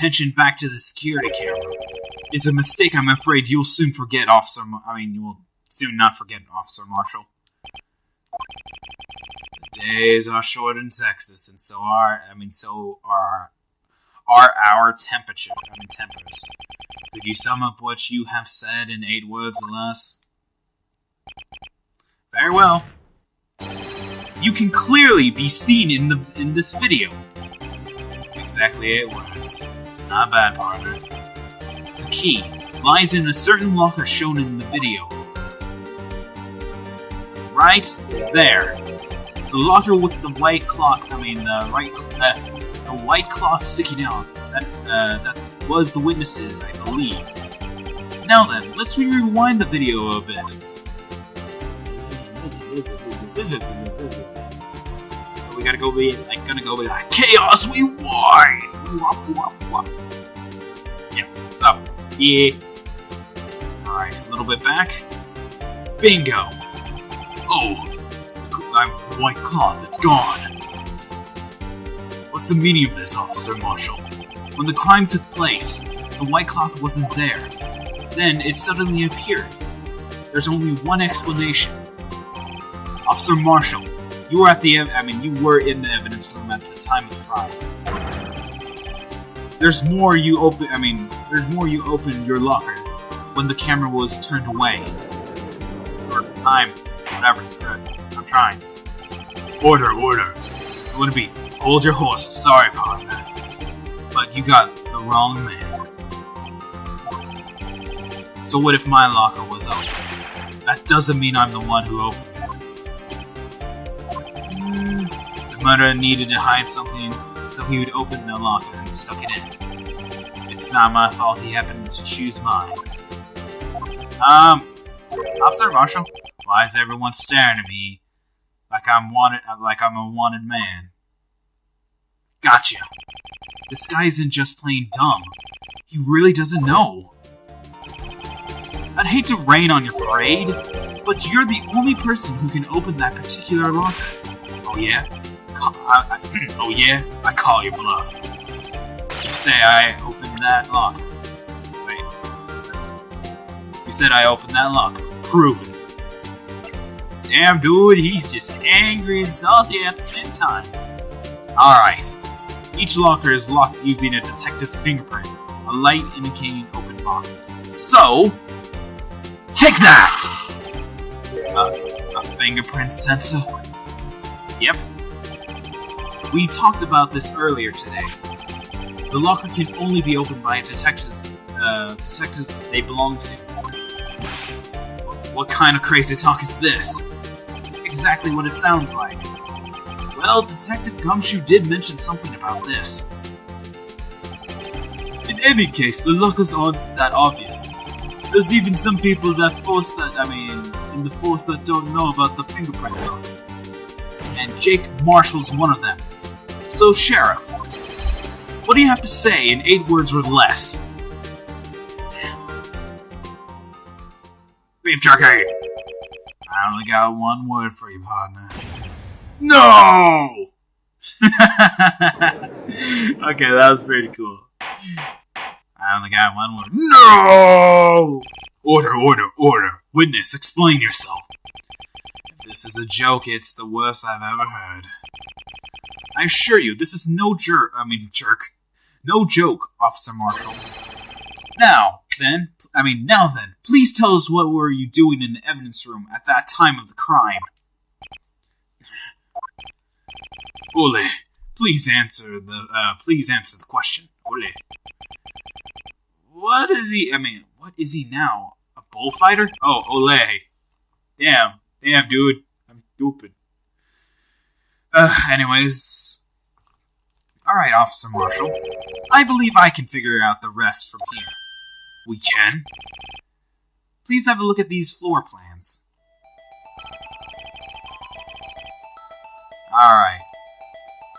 attention back to the security camera. It's a mistake I'm afraid you'll soon forget, Officer... you will soon not forget, Officer Marshall. The days are short in Texas, and so are our tempers. Could you sum up what you have said in 8 words or less? Very well. You can clearly be seen in this video. Exactly 8 words. Not bad, partner. The key lies in a certain locker shown in the video. Right there. The locker with the white cloth. The white cloth sticking out. That was the witnesses, I believe. Now then, let's rewind the video a bit. So we gotta go be like chaos rewind. Yeah. So yeah. All right, a little bit back. Bingo. Oh, the white cloth. It's gone. What's the meaning of this, Officer Marshall? When the crime took place, the white cloth wasn't there. Then it suddenly appeared. There's only one explanation. Officer Marshall, you were in the evidence room at the time of the crime. There's more you opened your locker when the camera was turned away. Or time, whatever's correct. I'm trying. Order. It wouldn't be, hold your horses, sorry, partner. But you got the wrong man. So what if my locker was open? That doesn't mean I'm the one who opened it. The murderer needed to hide something, so he would open the locker and stuck it in. It's not my fault he happened to choose mine. Officer Marshall, why is everyone staring at me like I'm a wanted man? Gotcha. This guy isn't just plain dumb. He really doesn't know. I'd hate to rain on your parade, but you're the only person who can open that particular locker. Oh yeah? I call your bluff. You say I opened that locker. Wait. You said I opened that locker. Prove it. Damn, dude, he's just angry and salty at the same time. Alright. Each locker is locked using a detective's fingerprint, a light indicating open boxes. So, take that! A fingerprint sensor? Yep. We talked about this earlier today. The locker can only be opened by detectives they belong to. What kind of crazy talk is this? Exactly what it sounds like. Well, Detective Gumshoe did mention something about this. In any case, the lockers aren't that obvious. There's even some people in the force that don't know about the fingerprint locks. And Jake Marshall's one of them. So, Sheriff, what do you have to say in 8 words or less? Beef jerky! I only got 1 word for you, partner. No! Okay, that was pretty cool. I only got 1 word. No! Order. Witness, explain yourself. If this is a joke, it's the worst I've ever heard. I assure you, this is no jerk. No joke, Officer Marshall. Now then, please tell us what were you doing in the evidence room at that time of the crime? Ole, please answer the question. Ole. What is he now? A bullfighter? Oh, Ole. Damn, dude. I'm stupid. Anyways. Alright, Officer Marshall. I believe I can figure out the rest from here. We can? Please have a look at these floor plans. Alright.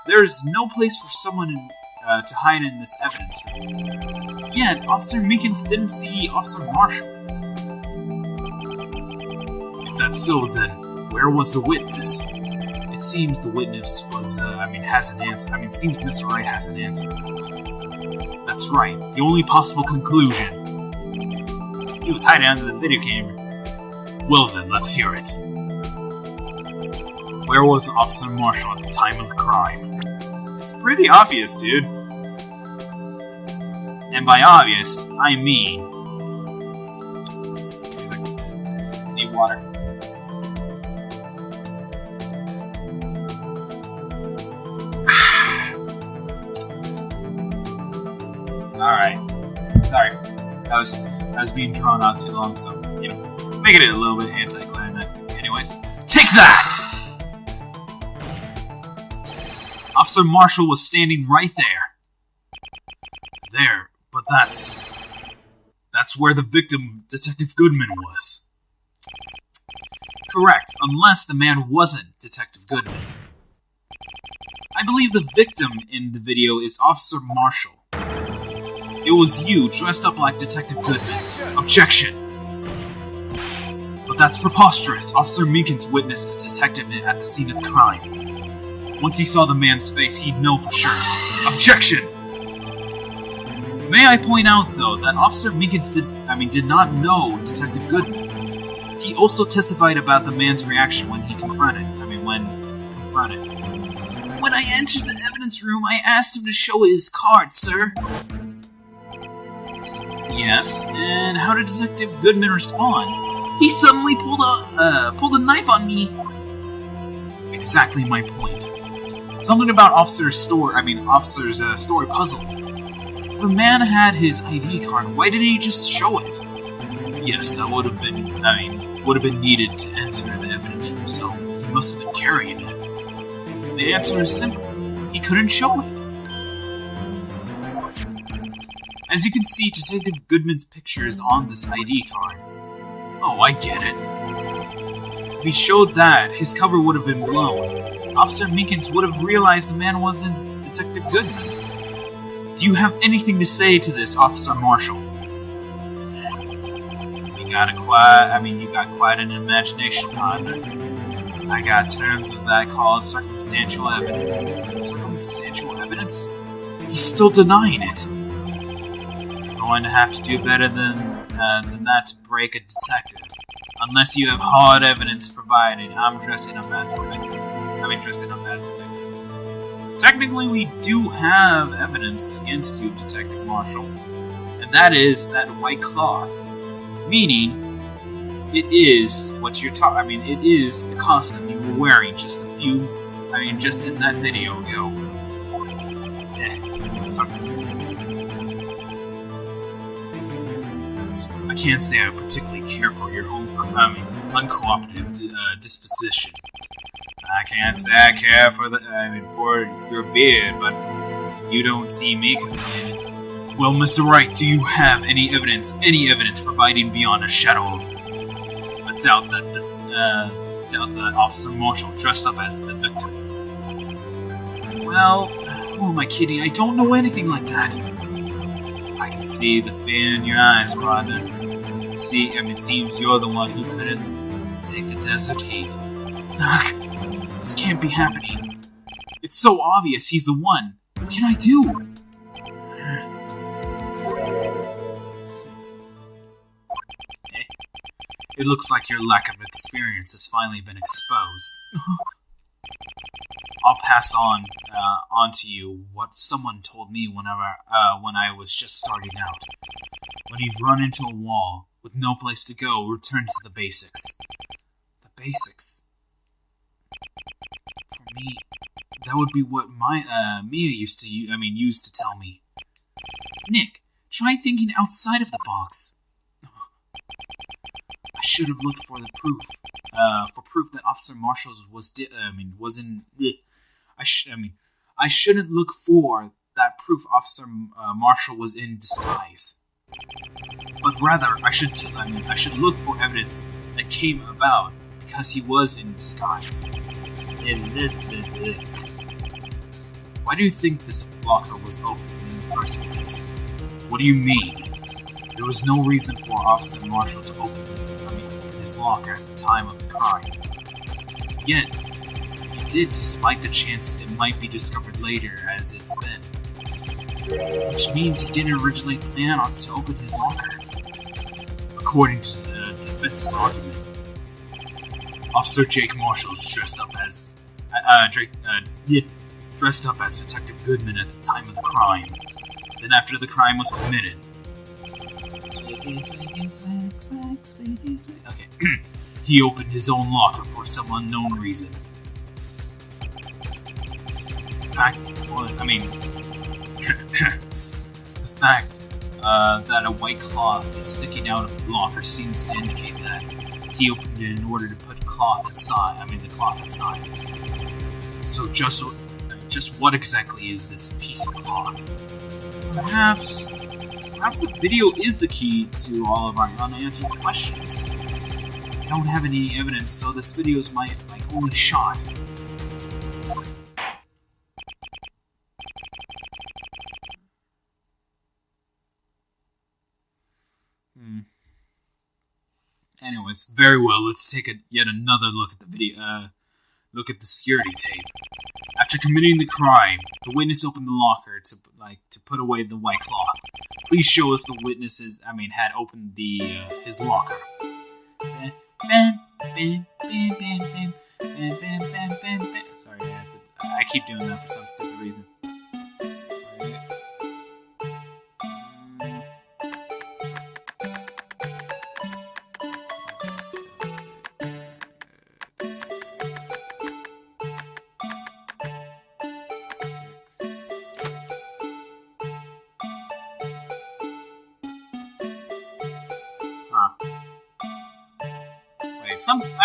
There's no place for someone to hide in this evidence room. Yet, Officer Meekins didn't see Officer Marshall. If that's so, then where was the witness? It seems the witness was, has an answer. Seems Mr. Wright has an answer. That's That's right, the only possible conclusion. He was hiding under the video camera. Well then, let's hear it. Where was Officer Marshall at the time of the crime? It's pretty obvious, dude. And by obvious, I mean... I need water. Alright. Sorry. I was being drawn out too long, so, you know, making it a little bit anticlimactic. Anyways, take that! Officer Marshall was standing right there. There, but that's where the victim, Detective Goodman, was. Correct, unless the man wasn't Detective Goodman. I believe the victim in the video is Officer Marshall. It was you, dressed up like Detective Goodman. Objection! But that's preposterous. Officer Meekins witnessed the detective at the scene of the crime. Once he saw the man's face, he'd know for sure. Objection! May I point out, though, that Officer Meekins did not know Detective Goodman. He also testified about the man's reaction when confronted. When I entered the evidence room, I asked him to show his card, sir. Yes, and how did Detective Goodman respond? He suddenly pulled a knife on me. Exactly my point. Something about Officer's story puzzled me. If a man had his ID card, why didn't he just show it? Yes, that would have been needed to enter the evidence room, so he must have been carrying it. The answer is simple. He couldn't show it. As you can see, Detective Goodman's picture is on this ID card. Oh, I get it. If he showed that, his cover would have been blown. Officer Meekins would have realized the man wasn't Detective Goodman. Do you have anything to say to this, Officer Marshall? You got quite an imagination, partner. I got terms of that called circumstantial evidence. Circumstantial evidence? He's still denying it. You're going to have to do better than that to break a detective. Unless you have hard evidence provided, I'm dressing up as the victim. Technically, we do have evidence against you, Detective Marshall. And that is that white cloth. Meaning, it is what you're it is the costume you were wearing just in that video ago. I can't say I particularly care for your own, uncooperative disposition. I can't say I care for your beard, but you don't see me complaining. Well, Mr. Wright, do you have any evidence providing beyond a shadow of a doubt that Officer Marshall dressed up as the victim? Well, who am I kidding? I don't know anything like that. I can see the fear in your eyes, partner. It seems you're the one who couldn't take the desert heat. Ugh, this can't be happening. It's so obvious he's the one. What can I do? It looks like your lack of experience has finally been exposed. I'll pass on to you what someone told me when I was just starting out. When you've run into a wall with no place to go, return to the basics. The basics. For me, that would be what my Mia used to tell me. Nick, try thinking outside of the box. I should have looked for the proof. For proof that Officer Marshall I shouldn't look for that proof Officer Marshall was in disguise. But rather, I should look for evidence that came about because he was in disguise. Why do you think this locker was open in the first place? What do you mean? There was no reason for Officer Marshall to open his locker at the time of the crime. Yet, he did despite the chance it might be discovered later, as it's been. which means he didn't originally plan on to open his locker. According to the defense's argument, Officer Jake Marshall is dressed up as Detective Goodman at the time of the crime. Then after the crime was committed, okay, he opened his own locker for some unknown reason. The fact that a white cloth is sticking out of the locker seems to indicate that he opened it in order to put the cloth inside. So just what exactly is this piece of cloth? Perhaps the video is the key to all of our unanswered questions. I don't have any evidence, so this video is my only shot. Anyways, very well. Let's take yet another look at the video. Look at the security tape. After committing the crime, the witness opened the locker to put away the white cloth. Please show us the witnesses. Had opened his locker. Sorry, I keep doing that for some stupid reason.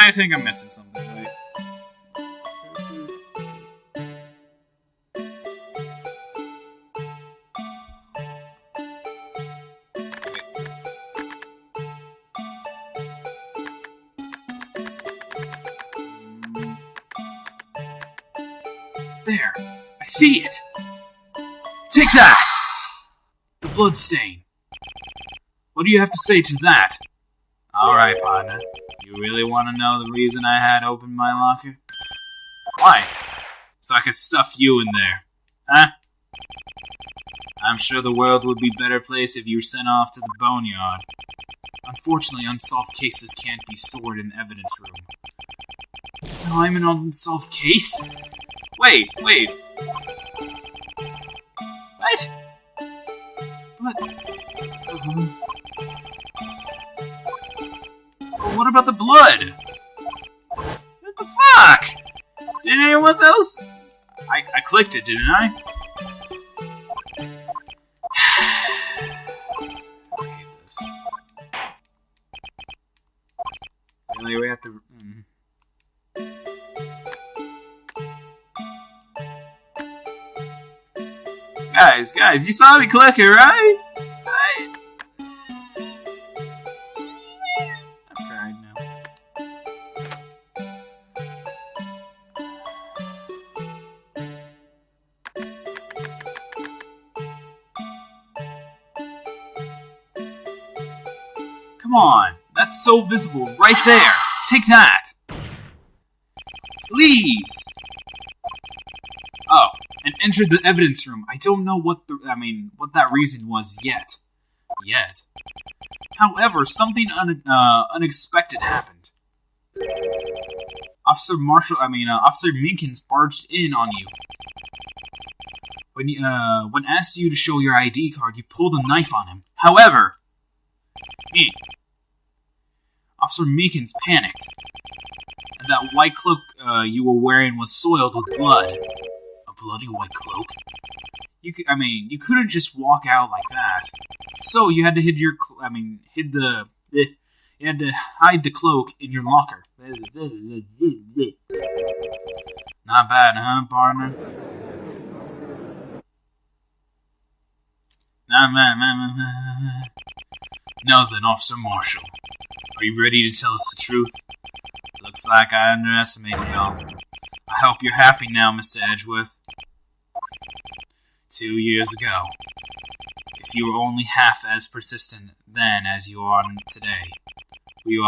I think I'm missing something, right? There! I see it! Take that! The blood stain. What do you have to say to that? Alright, partner. You really want to know the reason I had opened my locker? Why? So I could stuff you in there. Huh? I'm sure the world would be a better place if you were sent off to the boneyard. Unfortunately, unsolved cases can't be stored in the evidence room. Now I'm an unsolved case? Wait. What? But what about the blood? What the fuck? Didn't anyone else? I clicked it, didn't I? I hate this. Really, we have to... Guys, you saw me click it, right? Come on, that's so visible right there. Take that. Please. Oh, and entered the evidence room. I don't know what that reason was yet. However, something unexpected happened. Officer Minkins barged in on you. When asked you to show your ID card, you pulled a knife on him. However, Officer Meekins panicked, and that white cloak you were wearing was soiled with blood. A bloody white cloak? You couldn't just walk out like that. So you had to hide the cloak in your locker. Not bad, huh, partner? Now then, Officer Marshall, are you ready to tell us the truth? Looks like I underestimated y'all. I hope you're happy now, Mr. Edgeworth. 2 years ago, if you were only half as persistent then as you are today, we